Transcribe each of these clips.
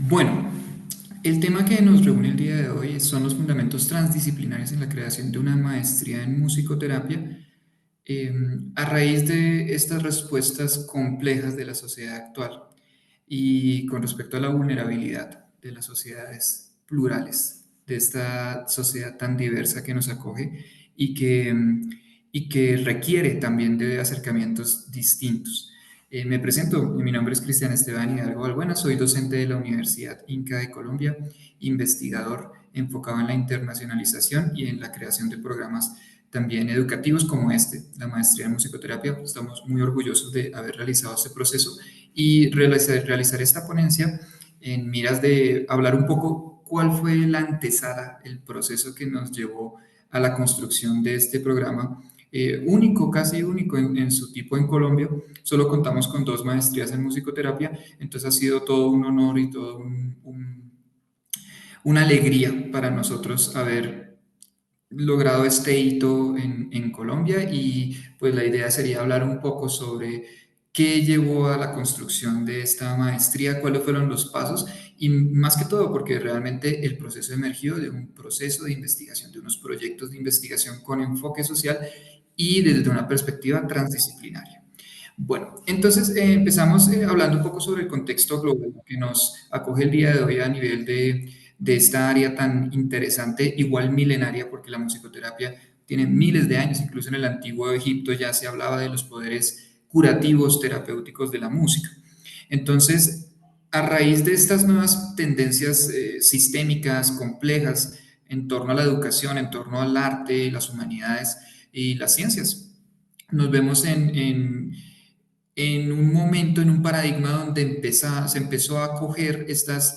Bueno, el tema que nos reúne el día de hoy son los fundamentos transdisciplinarios en la creación de una maestría en musicoterapia eh, a raíz de estas respuestas complejas de la sociedad actual y con respecto a la vulnerabilidad de las sociedades plurales, de esta sociedad tan diversa que nos acoge y que requiere también de acercamientos distintos. Me presento, mi nombre es Cristian Esteban Hidalgo Balbuena, soy docente de la Universidad Inca de Colombia, investigador enfocado en la internacionalización y en la creación de programas también educativos como este, la maestría en musicoterapia. Estamos muy orgullosos de haber realizado este proceso y realizar esta ponencia en miras de hablar un poco cuál fue la antesala, el proceso que nos llevó a la construcción de este programa único, casi único en su tipo en Colombia. Solo contamos con dos maestrías en musicoterapia, entonces ha sido todo un honor y todo una alegría para nosotros haber logrado este hito en Colombia y pues la idea sería hablar un poco sobre qué llevó a la construcción de esta maestría, cuáles fueron los pasos y más que todo porque realmente el proceso emergió de un proceso de investigación, de unos proyectos de investigación con enfoque social y desde una perspectiva transdisciplinaria. Bueno, entonces empezamos hablando un poco sobre el contexto global que nos acoge el día de hoy a nivel de esta área tan interesante, igual milenaria, porque la musicoterapia tiene miles de años, incluso en el antiguo Egipto ya se hablaba de los poderes curativos, terapéuticos de la música. Entonces, a raíz de estas nuevas tendencias sistémicas, complejas, en torno a la educación, en torno al arte, las humanidades y las ciencias, nos vemos en un momento, en un paradigma donde se empezó a coger estas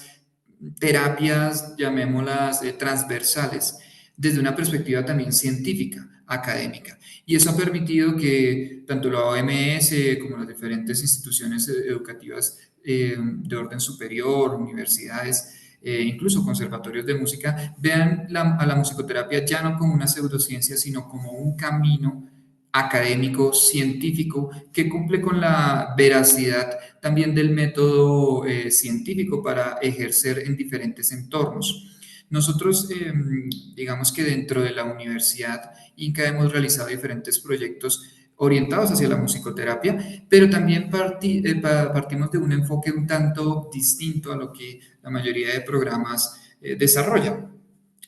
terapias, llamémoslas transversales, desde una perspectiva también científica, académica. Y eso ha permitido que tanto la OMS como las diferentes instituciones educativas de orden superior, universidades, incluso conservatorios de música, vean a la musicoterapia ya no como una pseudociencia, sino como un camino académico, científico, que cumple con la veracidad también del método científico para ejercer en diferentes entornos. Nosotros, digamos que dentro de la Universidad Inca hemos realizado diferentes proyectos orientados hacia la musicoterapia, pero también partimos de un enfoque un tanto distinto a lo que la mayoría de programas desarrollan.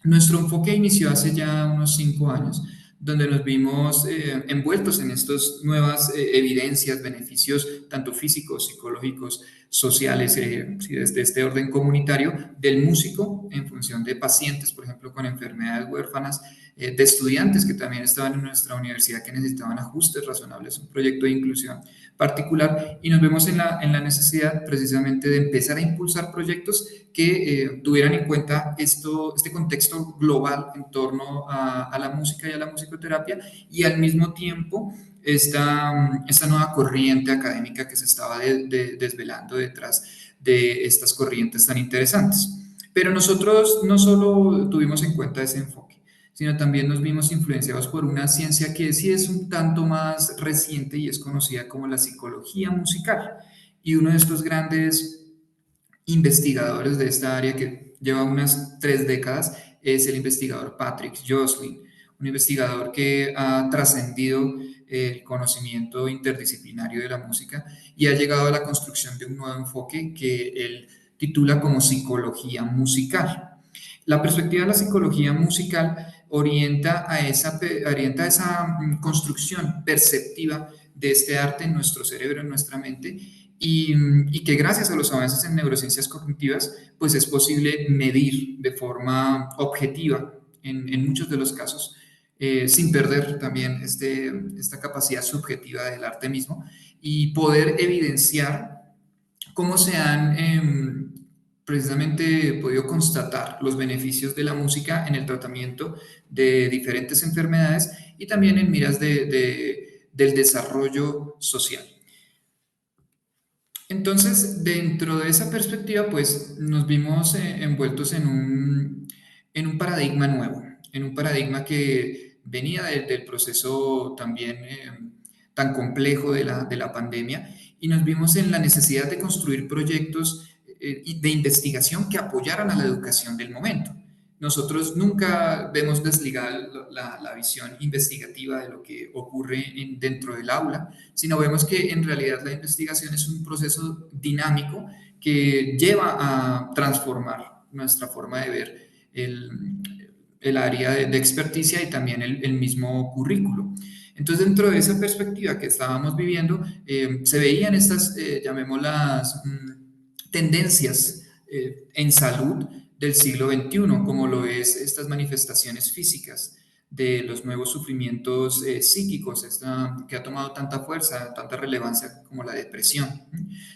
Nuestro enfoque inició hace ya unos 5 años, donde nos vimos envueltos en estas nuevas evidencias, beneficios, tanto físicos, psicológicos, sociales, sí, desde este orden comunitario, del músico en función de pacientes, por ejemplo, con enfermedades huérfanas, de estudiantes que también estaban en nuestra universidad que necesitaban ajustes razonables, un proyecto de inclusión particular, y nos vemos en la necesidad precisamente de empezar a impulsar proyectos que tuvieran en cuenta este contexto global en torno a la música y a la musicoterapia y al mismo tiempo esta nueva corriente académica que se estaba desvelando detrás de estas corrientes tan interesantes. Pero nosotros no solo tuvimos en cuenta ese enfoque, sino también nos vimos influenciados por una ciencia que sí es un tanto más reciente y es conocida como la psicología musical. Y uno de estos grandes investigadores de esta área que lleva unas 3 décadas es el investigador Patrick Joslin, un investigador que ha trascendido el conocimiento interdisciplinario de la música y ha llegado a la construcción de un nuevo enfoque que él titula como psicología musical. La perspectiva de la psicología musical orienta a esa construcción perceptiva de este arte en nuestro cerebro, en nuestra mente, y que gracias a los avances en neurociencias cognitivas, pues es posible medir de forma objetiva en muchos de los casos, sin perder también esta capacidad subjetiva del arte mismo y poder evidenciar cómo se han precisamente podido constatar los beneficios de la música en el tratamiento de diferentes enfermedades y también en miras del desarrollo social. Entonces, dentro de esa perspectiva, pues nos vimos envueltos en un paradigma nuevo, en un paradigma que venía del proceso también tan complejo de la pandemia y nos vimos en la necesidad de construir proyectos de investigación que apoyaran a la educación del momento. Nosotros nunca vemos desligada la visión investigativa de lo que ocurre dentro del aula, sino vemos que en realidad la investigación es un proceso dinámico que lleva a transformar nuestra forma de ver el área de experticia y también el mismo currículo. Entonces, dentro de esa perspectiva que estábamos viviendo, se veían estas, llamémoslas, tendencias en salud del siglo XXI, como lo es estas manifestaciones físicas de los nuevos sufrimientos psíquicos, que ha tomado tanta fuerza, tanta relevancia como la depresión.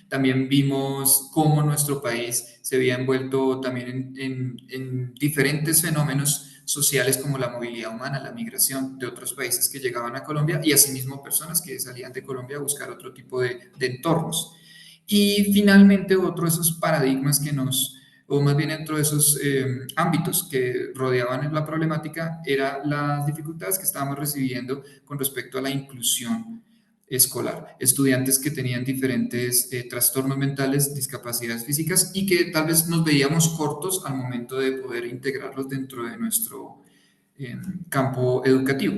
También vimos cómo nuestro país se había envuelto también en diferentes fenómenos sociales como la movilidad humana, la migración de otros países que llegaban a Colombia y asimismo personas que salían de Colombia a buscar otro tipo de entornos. Y finalmente otro de esos paradigmas que o más bien dentro de esos ámbitos que rodeaban la problemática, eran las dificultades que estábamos recibiendo con respecto a la inclusión escolar. Estudiantes que tenían diferentes trastornos mentales, discapacidades físicas y que tal vez nos veíamos cortos al momento de poder integrarlos dentro de nuestro campo educativo.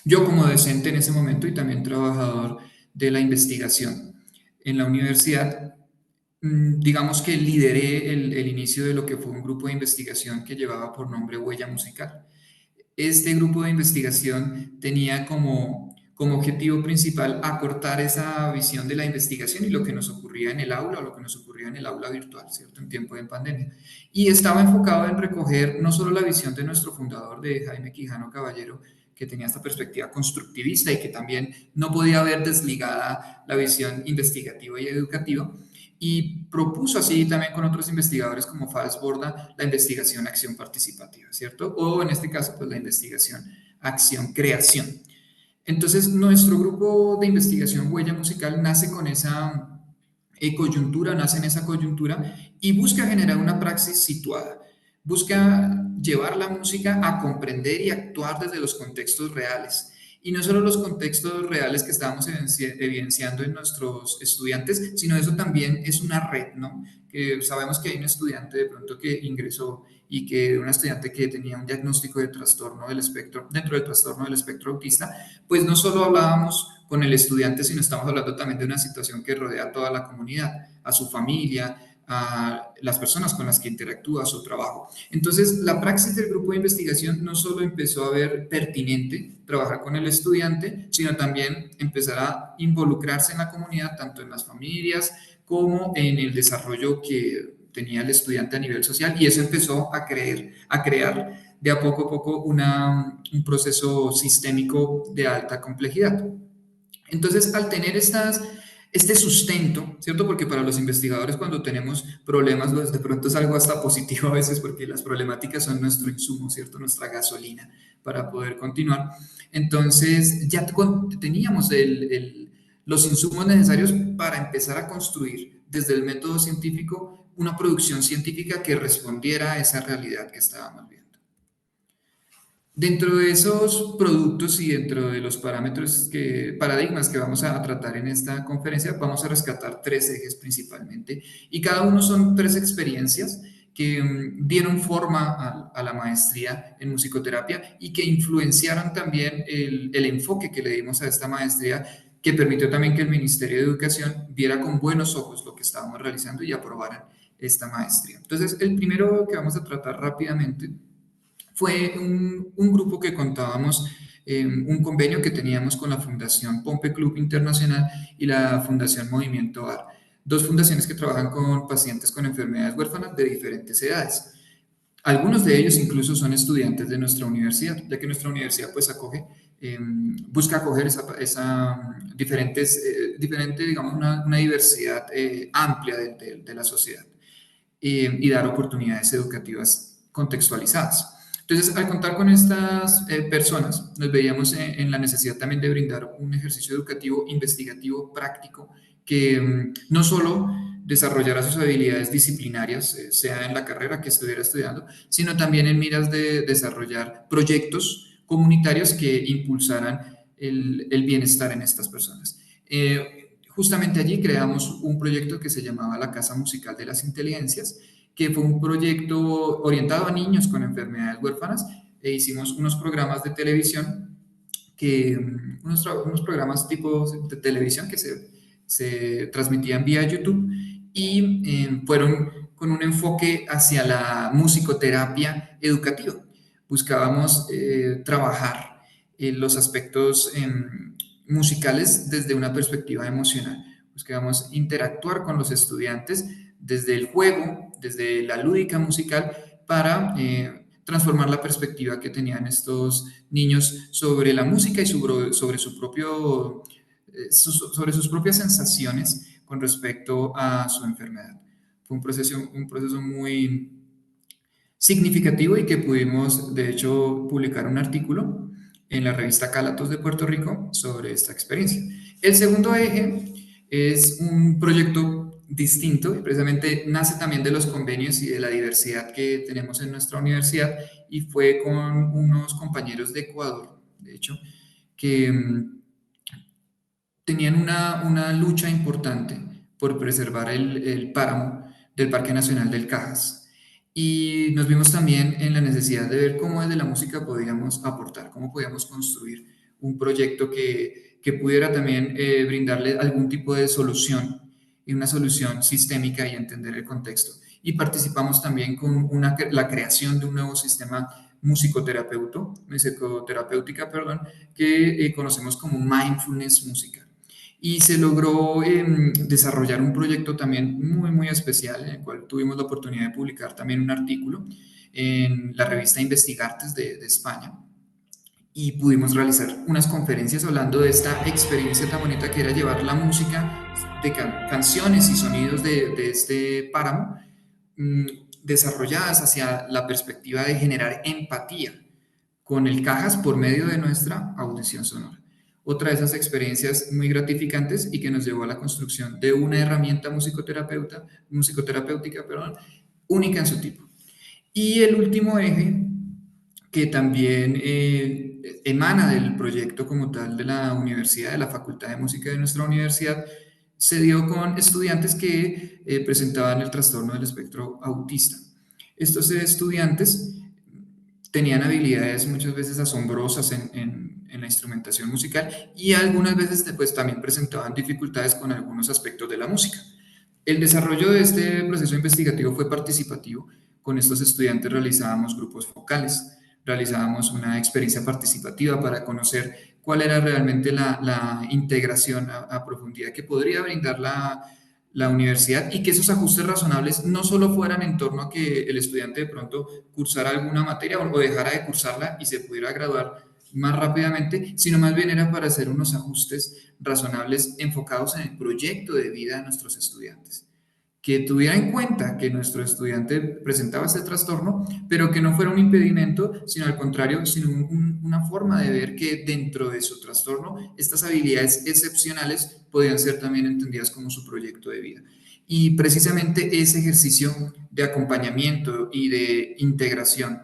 Yo como docente en ese momento y también trabajador de la investigación en la universidad, digamos que lideré el inicio de lo que fue un grupo de investigación que llevaba por nombre Huella Musical. Este grupo de investigación tenía como objetivo principal acortar esa visión de la investigación y lo que nos ocurría en el aula o lo que nos ocurría en el aula virtual, ¿cierto? En tiempo de pandemia. Y estaba enfocado en recoger no solo la visión de nuestro fundador, de Jaime Quijano Caballero, que tenía esta perspectiva constructivista y que también no podía ver desligada la visión investigativa y educativa, y propuso así también con otros investigadores como Fals Borda la investigación acción participativa, ¿cierto? O en este caso, pues la investigación acción creación. Entonces, nuestro grupo de investigación Huella Musical nace con esa coyuntura, nace en esa coyuntura y busca generar una praxis situada. Busca llevar la música a comprender y actuar desde los contextos reales. Y no solo los contextos reales que estábamos evidenciando en nuestros estudiantes, sino eso también es una red, ¿no? Que sabemos que hay un estudiante de pronto que ingresó y que una estudiante que tenía un diagnóstico de trastorno del espectro, dentro del trastorno del espectro autista, pues no solo hablábamos con el estudiante, sino estamos hablando también de una situación que rodea a toda la comunidad, a su familia, a las personas con las que interactúa, a su trabajo. Entonces, la praxis del grupo de investigación no solo empezó a ver pertinente trabajar con el estudiante, sino también empezar a involucrarse en la comunidad, tanto en las familias como en el desarrollo que tenía el estudiante a nivel social, y eso empezó a crear de a poco un proceso sistémico de alta complejidad. Entonces, al tener este sustento, ¿cierto? Porque para los investigadores cuando tenemos problemas, pues de pronto es algo hasta positivo a veces porque las problemáticas son nuestro insumo, ¿cierto? Nuestra gasolina para poder continuar. Entonces, ya teníamos los insumos necesarios para empezar a construir desde el método científico una producción científica que respondiera a esa realidad que estábamos viendo. Dentro de esos productos y dentro de los paradigmas que vamos a tratar en esta conferencia, vamos a rescatar tres ejes principalmente, y cada uno son tres experiencias que dieron forma a la maestría en musicoterapia y que influenciaron también el enfoque que le dimos a esta maestría, que permitió también que el Ministerio de Educación viera con buenos ojos lo que estábamos realizando y aprobaran esta maestría. Entonces, el primero que vamos a tratar rápidamente fue un grupo que contábamos, un convenio que teníamos con la Fundación Pompe Club Internacional y la Fundación Movimiento AR, dos fundaciones que trabajan con pacientes con enfermedades huérfanas de diferentes edades. Algunos de ellos incluso son estudiantes de nuestra universidad, ya que nuestra universidad pues busca acoger esa diferente, digamos, una diversidad amplia de la sociedad y dar oportunidades educativas contextualizadas. Entonces, al contar con estas personas, nos veíamos en la necesidad también de brindar un ejercicio educativo, investigativo, práctico, que no solo desarrollara sus habilidades disciplinarias, sea en la carrera que estuviera estudiando, sino también en miras de desarrollar proyectos comunitarios que impulsaran el bienestar en estas personas. Justamente allí creamos un proyecto que se llamaba la Casa Musical de las Inteligencias, que fue un proyecto orientado a niños con enfermedades huérfanas, e hicimos unos programas de televisión unos programas tipo de televisión que se transmitían vía YouTube y fueron con un enfoque hacia la musicoterapia educativa. Buscábamos trabajar los aspectos musicales desde una perspectiva emocional. Buscábamos interactuar con los estudiantes desde el juego, desde la lúdica musical, para transformar la perspectiva que tenían estos niños sobre la música y sobre sobre sus propias sensaciones con respecto a su enfermedad. Fue un proceso muy significativo y que pudimos, de hecho, publicar un artículo en la revista Calatos de Puerto Rico sobre esta experiencia. El segundo eje es un proyecto distinto y precisamente nace también de los convenios y de la diversidad que tenemos en nuestra universidad, y fue con unos compañeros de Ecuador, de hecho, que tenían una lucha importante por preservar el páramo del Parque Nacional del Cajas. Y nos vimos también en la necesidad de ver cómo desde la música podíamos aportar, cómo podíamos construir un proyecto que pudiera también brindarle algún tipo de solución, y una solución sistémica, y entender el contexto. Y participamos también con la creación de un nuevo sistema musicoterapéutica, perdón, que conocemos como Mindfulness Música. Y se logró desarrollar un proyecto también muy, muy especial, en el cual tuvimos la oportunidad de publicar también un artículo en la revista Investigartes de España, y pudimos realizar unas conferencias hablando de esta experiencia tan bonita que era llevar la música de canciones y sonidos de este páramo, mmm, desarrolladas hacia la perspectiva de generar empatía con el Cajas por medio de nuestra audición sonora. Otra de esas experiencias muy gratificantes y que nos llevó a la construcción de una herramienta musicoterapéutica, perdón, única en su tipo. Y el último eje, que también emana del proyecto como tal de la universidad, de la Facultad de Música de nuestra universidad, se dio con estudiantes que presentaban el trastorno del espectro autista. Estos estudiantes tenían habilidades muchas veces asombrosas en la instrumentación musical, y algunas veces pues, también presentaban dificultades con algunos aspectos de la música. El desarrollo de este proceso investigativo fue participativo. Con estos estudiantes realizábamos grupos focales, realizábamos una experiencia participativa para conocer cuál era realmente la integración a profundidad que podría brindar la universidad, y que esos ajustes razonables no solo fueran en torno a que el estudiante de pronto cursara alguna materia o dejara de cursarla y se pudiera graduar más rápidamente, sino más bien era para hacer unos ajustes razonables enfocados en el proyecto de vida de nuestros estudiantes, que tuviera en cuenta que nuestro estudiante presentaba este trastorno, pero que no fuera un impedimento, sino al contrario, sino una forma de ver que dentro de su trastorno estas habilidades excepcionales podían ser también entendidas como su proyecto de vida. Y precisamente ese ejercicio de acompañamiento y de integración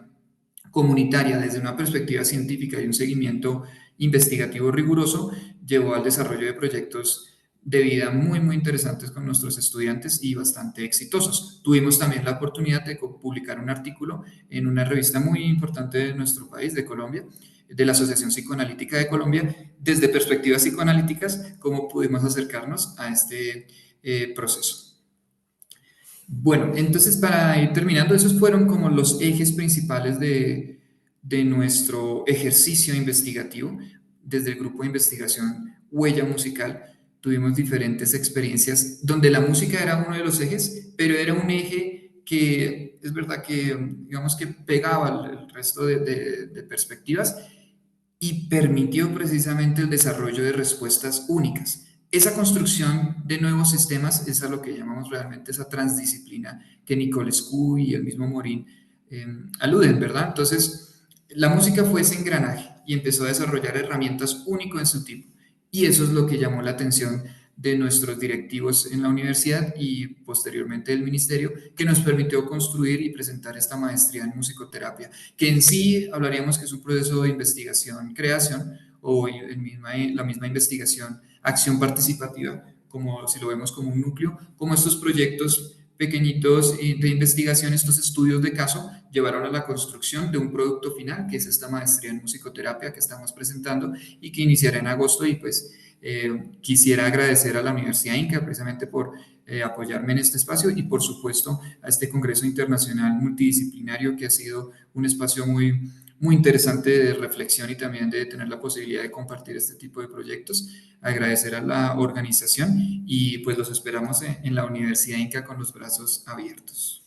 comunitaria desde una perspectiva científica y un seguimiento investigativo riguroso llevó al desarrollo de proyectos de vida muy, muy interesantes con nuestros estudiantes y bastante exitosos. Tuvimos también la oportunidad de publicar un artículo en una revista muy importante de nuestro país, de Colombia, de la Asociación Psicoanalítica de Colombia, desde perspectivas psicoanalíticas, cómo pudimos acercarnos a este proceso. Bueno, entonces para ir terminando, esos fueron como los ejes principales de nuestro ejercicio investigativo. Desde el grupo de investigación Huella Musical tuvimos diferentes experiencias donde la música era uno de los ejes, pero era un eje que es verdad que, digamos, que pegaba el resto de perspectivas, y permitió precisamente el desarrollo de respuestas únicas. Esa construcción de nuevos sistemas es a lo que llamamos realmente esa transdisciplina que Nicolescu y el mismo Morín aluden, ¿verdad? Entonces, la música fue ese engranaje y empezó a desarrollar herramientas únicas en su tipo. Y eso es lo que llamó la atención de nuestros directivos en la universidad y posteriormente del ministerio, que nos permitió construir y presentar esta maestría en musicoterapia, que en sí hablaríamos que es un proceso de investigación-creación, o la misma investigación, acción participativa, como si lo vemos como un núcleo, como estos proyectos pequeñitos de investigación, estos estudios de caso, llevaron a la construcción de un producto final, que es esta maestría en musicoterapia que estamos presentando y que iniciará en agosto. Y pues quisiera agradecer a la Universidad Inca precisamente por apoyarme en este espacio y por supuesto a este Congreso Internacional Multidisciplinario que ha sido un espacio muy interesante de reflexión y también de tener la posibilidad de compartir este tipo de proyectos. Agradecer a la organización y pues los esperamos en la Universidad Inca con los brazos abiertos.